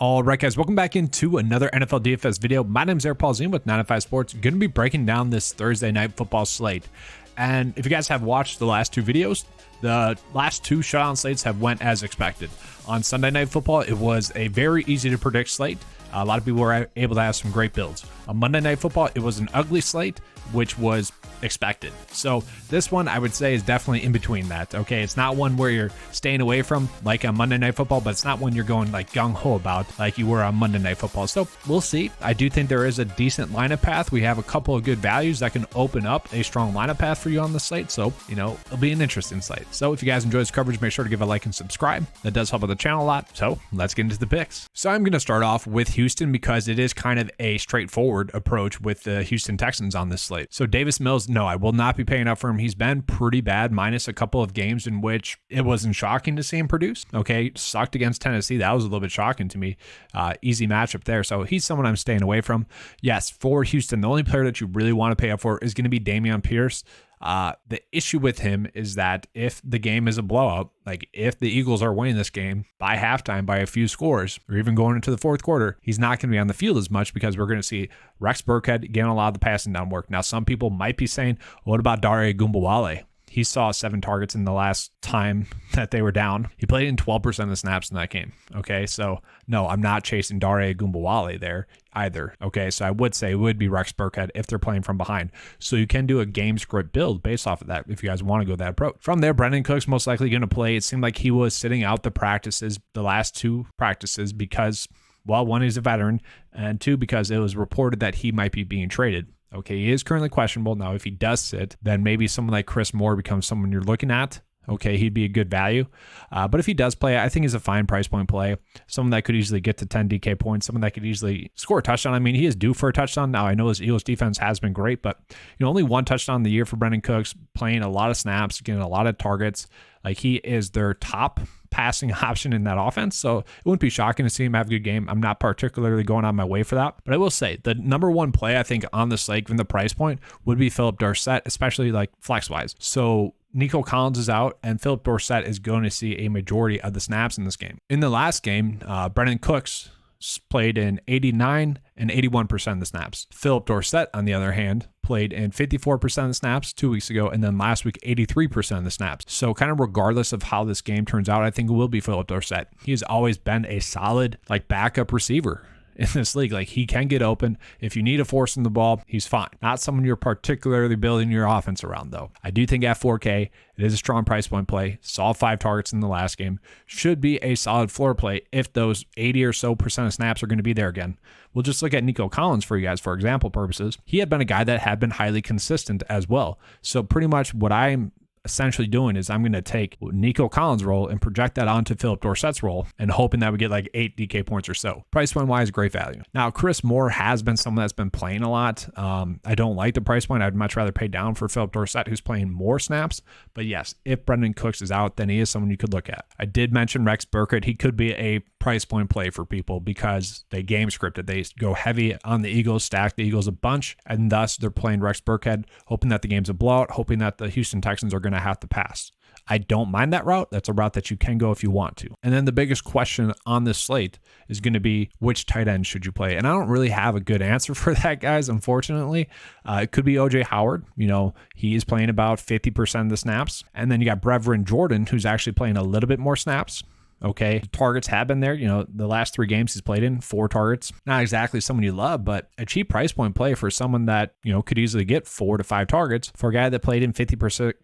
All right, guys, welcome back into another NFL DFS video. My name is Polzin with TNF Sports. Going to be breaking down this Thursday night football slate. And if you guys have watched the last two videos, the last two showdown slates have went as expected. On Sunday Night Football, it was a very easy to predict slate. A lot of people were able to have some great builds. On Monday Night Football, it was an ugly slate, which was expected. So this one, I would say, is definitely in between that. Okay, it's not one where you're staying away from like on Monday Night Football, but it's not one you're going like gung-ho about like you were on Monday Night Football. So we'll see. I do think there is a decent lineup path. We have a couple of good values that can open up a strong lineup path for you on the slate. So, you know, it'll be an interesting slate. So if you guys enjoy this coverage, make sure to give a like and subscribe. That does help out the channel a lot. So let's get into the picks. So I'm going to start off with Houston because it is kind of a straightforward approach with the Houston Texans on this slate. So Davis Mills, no, I will not be paying up for him. He's been pretty bad, minus a couple of games in which it wasn't shocking to see him produce. Okay, sucked against Tennessee. That was a little bit shocking to me. Easy matchup there. So he's someone I'm staying away from. Yes, for Houston, the only player that you really want to pay up for is going to be Dameon Pierce. The issue with him is that if the game is a blowout, like if the Eagles are winning this game by halftime by a few scores, or even going into the fourth quarter, he's not going to be on the field as much because we're going to see Rex Burkhead getting a lot of the passing down work. Now, some people might be saying, what about Dare Ogunbowale? He saw 7 targets in the last time that they were down. He played in 12% of the snaps in that game. Okay, so no, I'm not chasing Dare Ogunbowale there either. Okay, so I would say it would be Rex Burkhead if they're playing from behind. So you can do a game script build based off of that if you guys want to go that approach. From there, Brandon Cooks most likely going to play. It seemed like he was sitting out the last 2 practices because, well, 1, he's a veteran, and 2, because it was reported that he might be being traded. Okay, he is currently questionable. Now, if he does sit, then maybe someone like Chris Moore becomes someone you're looking at. Okay, he'd be a good value. But if he does play, I think he's a fine price point play. Someone that could easily get to 10 DK points. Someone that could easily score a touchdown. I mean, he is due for a touchdown. Now, I know his Eagles defense has been great, but only 1 touchdown in the year for Brandon Cooks, playing a lot of snaps, getting a lot of targets. Like, he is their top passing option in that offense. So it wouldn't be shocking to see him have a good game. I'm not particularly going on my way for that. But I will say the number 1 play, I think, on the slate, given the price point, would be Philip Dorsett, especially like flex-wise. So Nico Collins is out, and Philip Dorsett is going to see a majority of the snaps in this game. In the last game, Brandon Cooks played in 89 and 81% of the snaps. Philip Dorsett, on the other hand, played in 54% of the snaps 2 weeks ago, and then last week, 83% of the snaps. So kind of regardless of how this game turns out, I think it will be Philip Dorsett. He has always been a solid like backup receiver in this league. Like, he can get open. If you need to force him the ball, he's fine. Not someone you're particularly building your offense around, though. I do think at 4K, it is a strong price point play. Saw 5 targets in the last game. Should be a solid floor play if those 80 or so % of snaps are going to be there again. We'll just look at Nico Collins for you guys for example purposes. He had been a guy that had been highly consistent as well. So pretty much what I'm essentially doing is I'm going to take Nico Collins' role and project that onto Philip Dorsett's role and hoping that we get like 8 DK points or so. Price point wise, great value. Now, Chris Moore has been someone that's been playing a lot. I don't like the price point. I'd much rather pay down for Philip Dorsett, who's playing more snaps. But yes, if Brandon Cooks is out, then he is someone you could look at. I did mention Rex Burkhead. He could be a price point play for people because they game scripted. They go heavy on the Eagles, stack the Eagles a bunch, and thus they're playing Rex Burkhead, hoping that the game's a blowout, hoping that the Houston Texans are going to have to pass. I don't mind that route. That's a route that you can go if you want to. And then the biggest question on this slate is going to be, which tight end should you play? And I don't really have a good answer for that, guys, unfortunately. It could be OJ Howard. He is playing about 50% of the snaps. And then you got Brevin Jordan, who's actually playing a little bit more snaps. Okay, targets have been there. The last 3 games he's played in, 4 targets. Not exactly someone you love, but a cheap price point play for someone that, could easily get 4 to 5 targets for a guy that played in 56%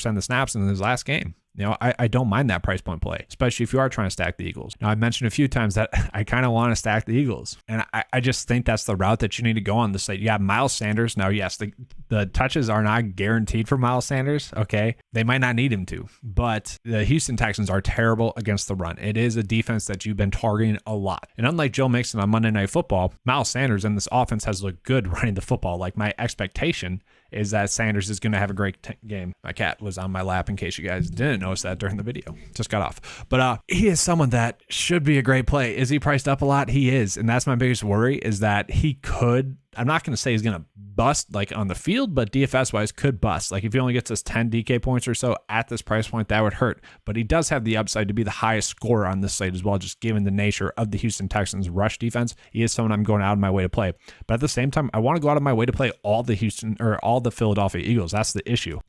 of the snaps in his last game. I don't mind that price point play, especially if you are trying to stack the Eagles. Now, I've mentioned a few times that I kind of want to stack the Eagles, and I just think that's the route that you need to go on the slate. You got Miles Sanders. Now, yes, the touches are not guaranteed for Miles Sanders, okay? They might not need him to, but the Houston Texans are terrible against the run. It is a defense that you've been targeting a lot. And unlike Joe Mixon on Monday Night Football, Miles Sanders and this offense has looked good running the football. Like, my expectation is that Sanders is going to have a great game. My cat was on my lap in case you guys didn't notice that during the video. Just got off. But he is someone that should be a great play. Is he priced up a lot? He is. And that's my biggest worry, is that he could I'm not going to say he's going to bust like on the field, but DFS wise could bust. Like if he only gets us 10 DK points or so at this price point, that would hurt. But he does have the upside to be the highest scorer on this slate as well, just given the nature of the Houston Texans rush defense. He is someone I'm going out of my way to play. But at the same time, I want to go out of my way to play all the Philadelphia Eagles. That's the issue.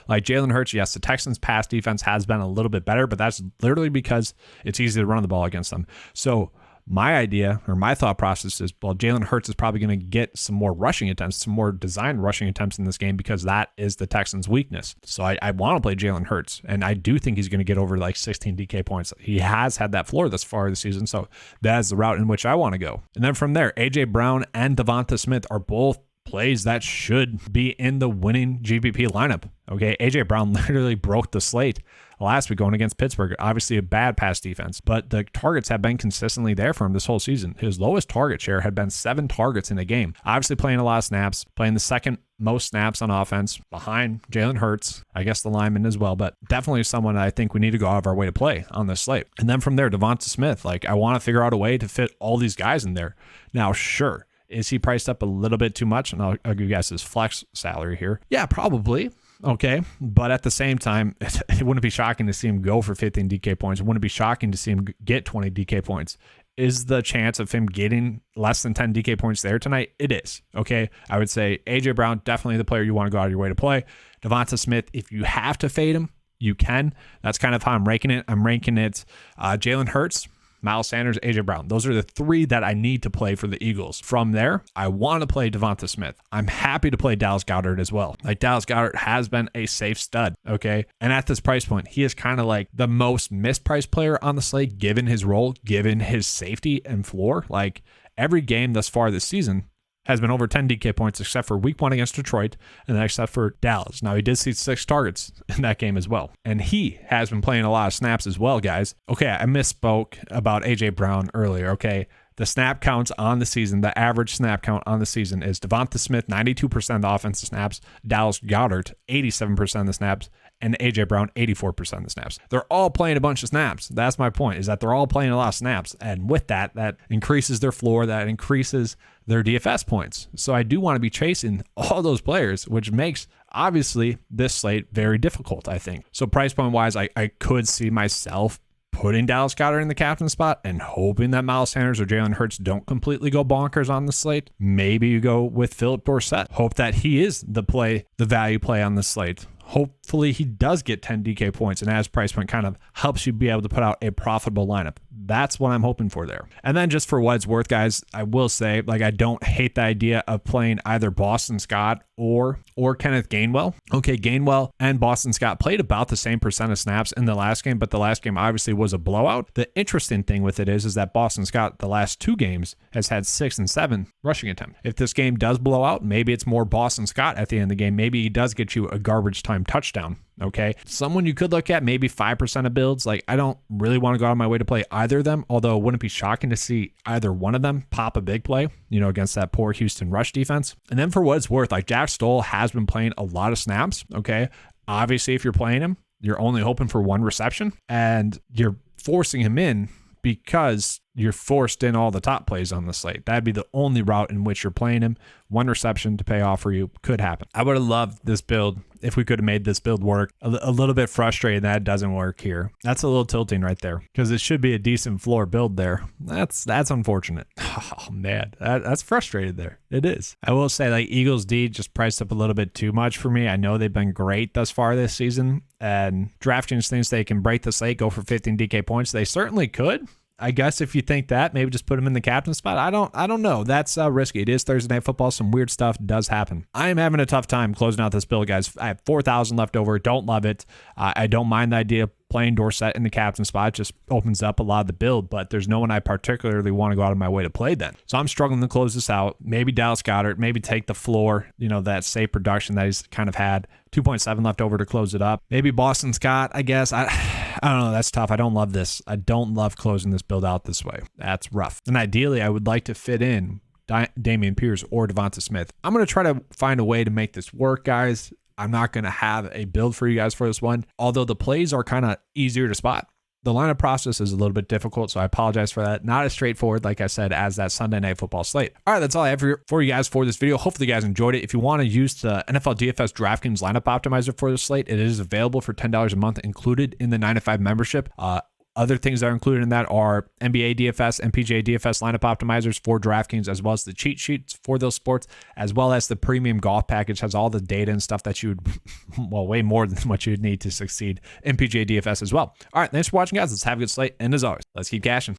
Like Jalen Hurts, yes, the Texans pass defense has been a little bit better, but that's literally because it's easy to run the ball against them. So my idea or my thought process is, well, Jalen Hurts is probably going to get some more rushing attempts, some more designed rushing attempts in this game because that is the Texans' weakness. So I want to play Jalen Hurts, and I do think he's going to get over like 16 DK points. He has had that floor thus far this season, so that is the route in which I want to go. And then from there, A.J. Brown and Devonta Smith are both plays that should be in the winning GPP lineup. Okay, A.J. Brown literally broke the slate last week going against Pittsburgh. Obviously a bad pass defense, but the targets have been consistently there for him this whole season. His lowest target share had been 7 targets in a game. Obviously playing a lot of snaps, playing the second most snaps on offense behind Jalen Hurts, I guess the lineman as well, but definitely someone I think we need to go out of our way to play on this slate. And then from there, Devonta Smith, like I want to figure out a way to fit all these guys in there. Now, sure, is he priced up a little bit too much? And I'll give you guys his flex salary here. Yeah, probably. Okay. But at the same time, it wouldn't be shocking to see him go for 15 DK points. It wouldn't be shocking to see him get 20 DK points. Is the chance of him getting less than 10 DK points there tonight? It is. Okay. I would say A.J. Brown, definitely the player you want to go out of your way to play. Devonta Smith, if you have to fade him, you can. That's kind of how I'm ranking it. I'm ranking it Jalen Hurts, Miles Sanders, A.J. Brown. Those are the 3 that I need to play for the Eagles. From there, I want to play Devonta Smith. I'm happy to play Dallas Goedert as well. Like Dallas Goedert has been a safe stud, okay? And at this price point, he is kind of like the most mispriced player on the slate, given his role, given his safety and floor. Like every game thus far this season has been over 10 DK points, except for week 1 against Detroit, and then except for Dallas. Now, he did see 6 targets in that game as well. And he has been playing a lot of snaps as well, guys. Okay, I misspoke about A.J. Brown earlier, okay? The snap counts on the season, the average snap count on the season is Devonta Smith, 92% of the offensive snaps, Dallas Goedert, 87% of the snaps, and A.J. Brown, 84% of the snaps. They're all playing a bunch of snaps. That's my point, is that they're all playing a lot of snaps. And with that, that increases their floor, that increases their DFS points. So I do want to be chasing all those players, which makes, obviously, this slate very difficult, I think. So price point wise, I could see myself putting Dallas Goedert in the captain spot and hoping that Miles Sanders or Jalen Hurts don't completely go bonkers on the slate. Maybe you go with Philip Dorsett. Hope that he is the value play on the slate. Hopefully he does get 10 DK points, and as price point kind of helps you be able to put out a profitable lineup. That's what I'm hoping for there. And then just for what it's worth, guys, I will say, like, I don't hate the idea of playing either Boston Scott or Kenneth Gainwell. Okay, Gainwell and Boston Scott played about the same percent of snaps in the last game, but the last game obviously was a blowout. The interesting thing with it is that Boston Scott, the last 2 games, has had 6 and 7 rushing attempts. If this game does blow out, maybe it's more Boston Scott at the end of the game. Maybe he does get you a garbage time touchdown. Okay, someone you could look at, maybe 5% of builds. Like, I don't really want to go out of my way to play either of them, although it wouldn't be shocking to see either one of them pop a big play, against that poor Houston rush defense. And then for what it's worth, like, Jack Stoll has been playing a lot of snaps. Okay, obviously if you're playing him, you're only hoping for 1 reception, and you're forcing him in because you're forced in all the top plays on the slate. That'd be the only route in which you're playing him. 1 reception to pay off for you could happen. I would have loved this build if we could have made this build work. A little bit frustrated that it doesn't work here. That's a little tilting right there, because it should be a decent floor build there. That's unfortunate. Oh man, that's frustrated there. It is. I will say, like, Eagles D just priced up a little bit too much for me. I know they've been great thus far this season, and DraftKings thinks they can break the slate, go for 15 DK points. They certainly could. I guess if you think that, maybe just put him in the captain spot. I don't know. That's risky. It is Thursday Night Football. Some weird stuff does happen. I am having a tough time closing out this build, guys. I have 4,000 left over. Don't love it. I don't mind the idea of playing Dorsett in the captain spot. It just opens up a lot of the build, but there's no one I particularly want to go out of my way to play then. So I'm struggling to close this out. Maybe Dallas Goedert, maybe take the floor, that safe production that he's kind of had. 2.7 left over to close it up. Maybe Boston Scott, I guess. I don't know. That's tough. I don't love this. I don't love closing this build out this way. That's rough. And ideally, I would like to fit in Dameon Pierce or Devonta Smith. I'm going to try to find a way to make this work, guys. I'm not going to have a build for you guys for this one, although the plays are kind of easier to spot. The lineup process is a little bit difficult, so I apologize for that. Not as straightforward, like I said, as that Sunday Night Football slate. All right, that's all I have for you guys for this video. Hopefully you guys enjoyed it. If you want to use the NFL DFS DraftKings lineup optimizer for the slate, it is available for $10 a month, included in the 9 to 5 membership. Other things that are included in that are NBA DFS and PGA DFS lineup optimizers for DraftKings, as well as the cheat sheets for those sports, as well as the premium golf package has all the data and stuff that you would, well, way more than what you'd need to succeed in PGA DFS as well. All right, thanks for watching, guys. Let's have a good slate. And as always, let's keep cashing.